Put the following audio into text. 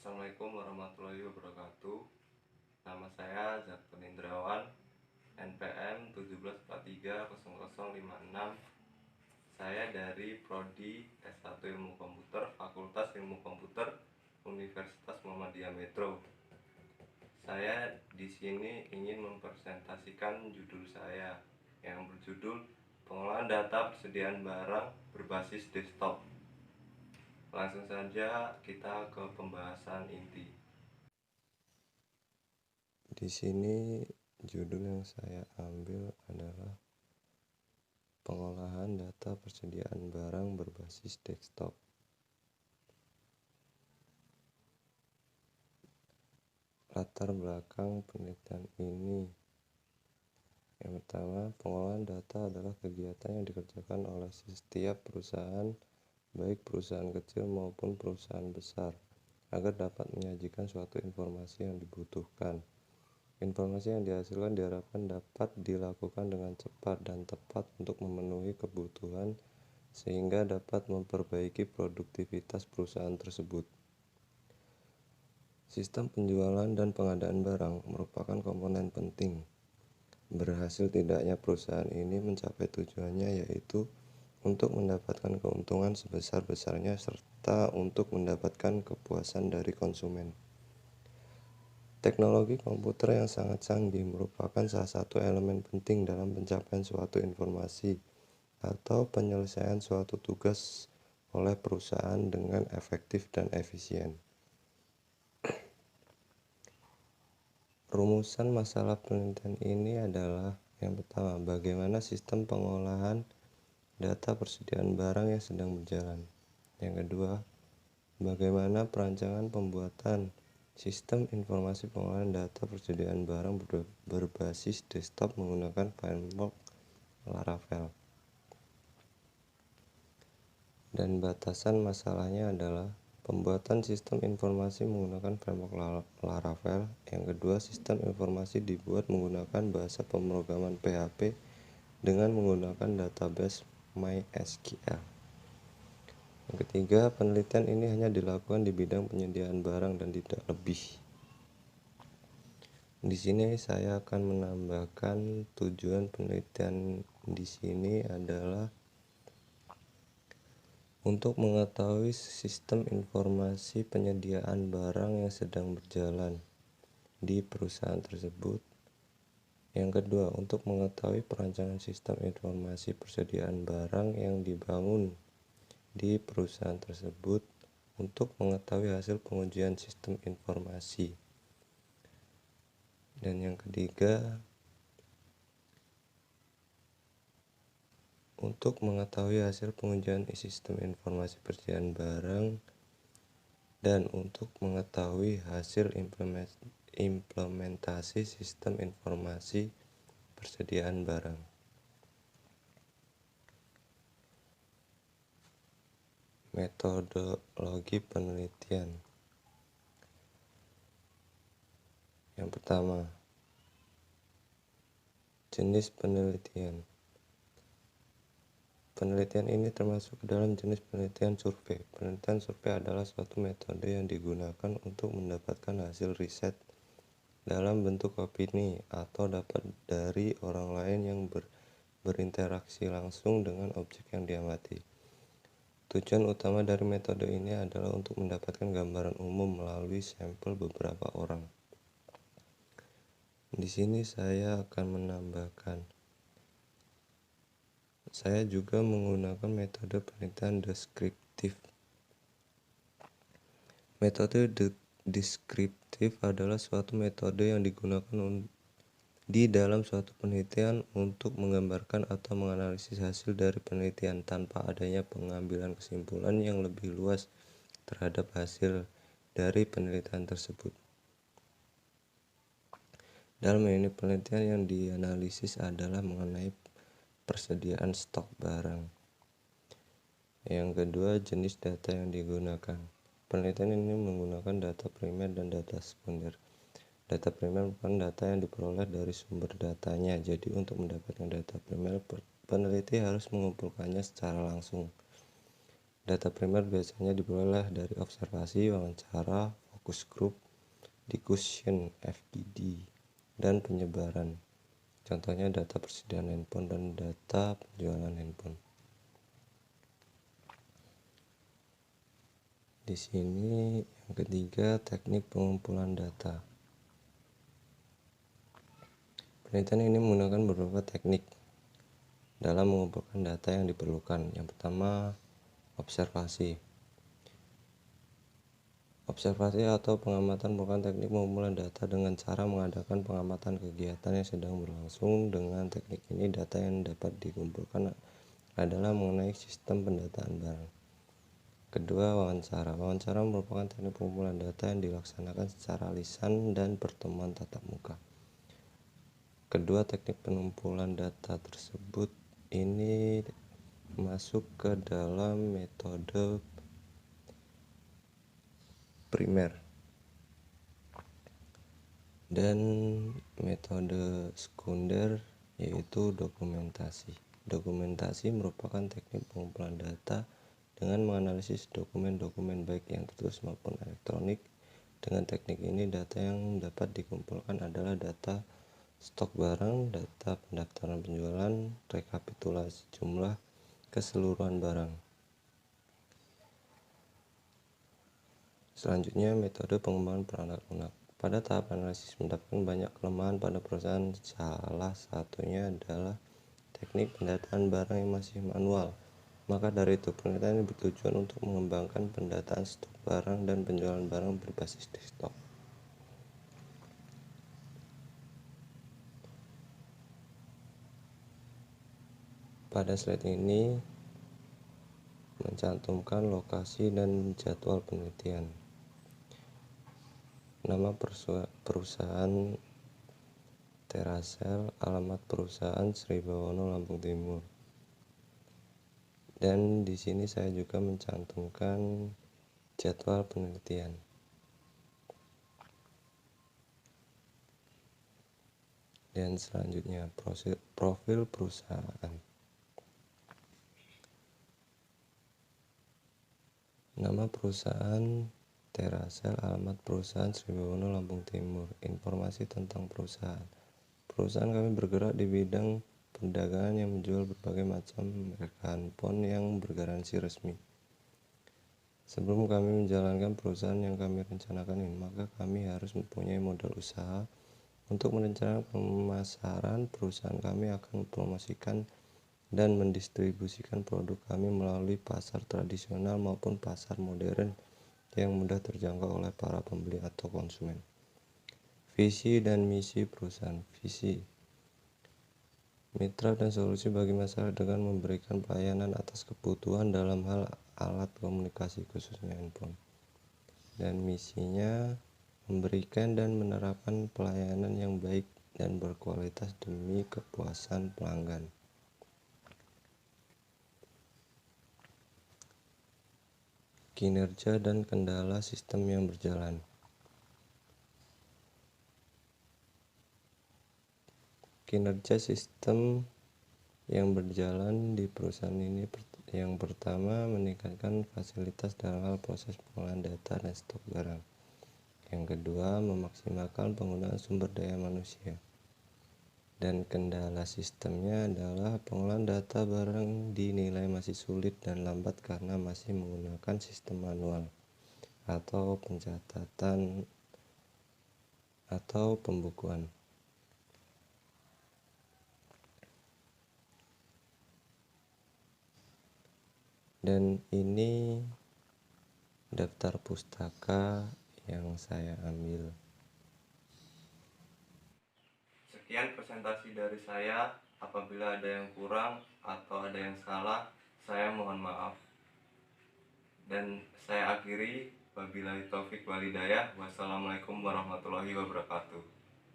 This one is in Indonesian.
Assalamualaikum warahmatullahi wabarakatuh. Nama saya Zakun Indrawan, NPM 17430056. Saya dari Prodi S1 Ilmu Komputer, Fakultas Ilmu Komputer, Universitas Muhammadiyah Metro. Saya di sini ingin mempresentasikan judul saya yang berjudul Pengolahan Data Persediaan Barang Berbasis Desktop. Langsung saja kita ke pembahasan inti. Di sini judul yang saya ambil adalah Pengolahan Data Persediaan Barang Berbasis Desktop. Latar belakang penelitian ini, yang pertama, pengolahan data adalah kegiatan yang dikerjakan oleh setiap perusahaan, baik perusahaan kecil maupun perusahaan besar, agar dapat menyajikan suatu informasi yang dibutuhkan. Informasi yang dihasilkan diharapkan dapat dilakukan dengan cepat dan tepat untuk memenuhi kebutuhan sehingga dapat memperbaiki produktivitas perusahaan tersebut. Sistem penjualan dan pengadaan barang merupakan komponen penting. Berhasil tidaknya perusahaan ini mencapai tujuannya, yaitu untuk mendapatkan keuntungan sebesar-besarnya serta untuk mendapatkan kepuasan dari konsumen. Teknologi komputer yang sangat canggih merupakan salah satu elemen penting dalam pencapaian suatu informasi atau penyelesaian suatu tugas oleh perusahaan dengan efektif dan efisien. Rumusan masalah penelitian ini adalah: yang pertama, bagaimana sistem pengolahan data persediaan barang yang sedang berjalan. Yang kedua, bagaimana perancangan pembuatan sistem informasi pengolahan data persediaan barang berbasis desktop menggunakan framework Laravel. Dan batasan masalahnya adalah pembuatan sistem informasi menggunakan framework Laravel. Yang kedua, sistem informasi dibuat menggunakan bahasa pemrograman PHP dengan menggunakan database MySQL. Yang ketiga, penelitian ini hanya dilakukan di bidang penyediaan barang dan tidak lebih. Di sini saya akan menambahkan tujuan penelitian di sini adalah untuk mengetahui sistem informasi penyediaan barang yang sedang berjalan di perusahaan tersebut. Yang kedua, untuk mengetahui perancangan sistem informasi persediaan barang yang dibangun di perusahaan tersebut untuk mengetahui hasil pengujian sistem informasi. Dan yang ketiga, untuk mengetahui hasil pengujian sistem informasi persediaan barang dan untuk mengetahui hasil implementasi sistem informasi persediaan barang. Metodologi penelitian. Yang pertama, jenis penelitian. Penelitian ini termasuk ke dalam jenis penelitian survei. Penelitian survei adalah suatu metode yang digunakan untuk mendapatkan hasil riset dalam bentuk opini atau dapat dari orang lain yang berinteraksi langsung dengan objek yang diamati. Tujuan utama dari metode ini adalah untuk mendapatkan gambaran umum melalui sampel beberapa orang. Di sini saya akan menambahkan, saya juga menggunakan metode penelitian deskriptif. Metode deskriptif adalah suatu metode yang digunakan di dalam suatu penelitian untuk menggambarkan atau menganalisis hasil dari penelitian tanpa adanya pengambilan kesimpulan yang lebih luas terhadap hasil dari penelitian tersebut. Dalam ini, penelitian yang dianalisis adalah mengenai persediaan stok barang. Yang kedua, jenis data yang digunakan. Penelitian ini menggunakan data primer dan data sekunder. Data primer merupakan data yang diperoleh dari sumber datanya. Jadi untuk mendapatkan data primer, peneliti harus mengumpulkannya secara langsung. Data primer biasanya diperoleh dari observasi, wawancara, focus group, diffusion FID, dan penyebaran. Contohnya data persediaan handphone dan data penjualan handphone. Di sini yang ketiga, teknik pengumpulan data. Penelitian ini menggunakan beberapa teknik dalam mengumpulkan data yang diperlukan. Yang pertama, observasi. Observasi atau pengamatan merupakan teknik pengumpulan data dengan cara mengadakan pengamatan kegiatan yang sedang berlangsung. Dengan teknik ini, data yang dapat dikumpulkan adalah mengenai sistem pendataan barang. Kedua, wawancara. Wawancara merupakan teknik pengumpulan data yang dilaksanakan secara lisan dan pertemuan tatap muka. Kedua teknik pengumpulan data tersebut ini masuk ke dalam metode primer dan metode sekunder, yaitu dokumentasi. Dokumentasi merupakan teknik pengumpulan data dengan menganalisis dokumen-dokumen baik yang tertulis maupun elektronik. Dengan teknik ini, data yang dapat dikumpulkan adalah data stok barang, data pendaftaran penjualan, rekapitulasi jumlah keseluruhan barang. Selanjutnya, metode pengembangan perangkat lunak. Pada tahap analisis mendapatkan banyak kelemahan pada perusahaan. Salah satunya adalah teknik pendataan barang yang masih manual. Maka dari itu, penelitian ini bertujuan untuk mengembangkan pendataan stok barang dan penjualan barang berbasis desktop. Pada slide ini mencantumkan lokasi dan jadwal penelitian. Nama perusahaan Terasel, alamat perusahaan Sribawono, Lampung Timur. Dan di sini saya juga mencantumkan jadwal penelitian. Dan selanjutnya profil perusahaan. Nama perusahaan Terasel, alamat perusahaan Sribawono, Lampung Timur. Informasi tentang perusahaan. Perusahaan kami bergerak di bidang perdagangan yang menjual berbagai macam merek handphone yang bergaransi resmi. Sebelum kami menjalankan perusahaan yang kami rencanakan ini, maka kami harus mempunyai modal usaha. Untuk merencanakan pemasaran, perusahaan kami akan mempromosikan dan mendistribusikan produk kami melalui pasar tradisional maupun pasar modern yang mudah terjangkau oleh para pembeli atau konsumen. Visi dan misi perusahaan. Visi: mitra dan solusi bagi masyarakat dengan memberikan pelayanan atas kebutuhan dalam hal alat komunikasi khususnya handphone. Dan misinya: memberikan dan menerapkan pelayanan yang baik dan berkualitas demi kepuasan pelanggan. Kinerja dan kendala sistem yang berjalan. Kinerja sistem yang berjalan di perusahaan ini, yang pertama, meningkatkan fasilitas dalam hal proses pengolahan data dan stok barang. Yang kedua, memaksimalkan penggunaan sumber daya manusia. Dan kendala sistemnya adalah pengolahan data barang dinilai masih sulit dan lambat karena masih menggunakan sistem manual atau pencatatan atau pembukuan. Dan ini daftar pustaka yang saya ambil. Sekian presentasi dari saya. Apabila ada yang kurang atau ada yang salah, saya mohon maaf. Dan saya akhiri, wabillahi taufik walhidayah. Wassalamualaikum warahmatullahi wabarakatuh.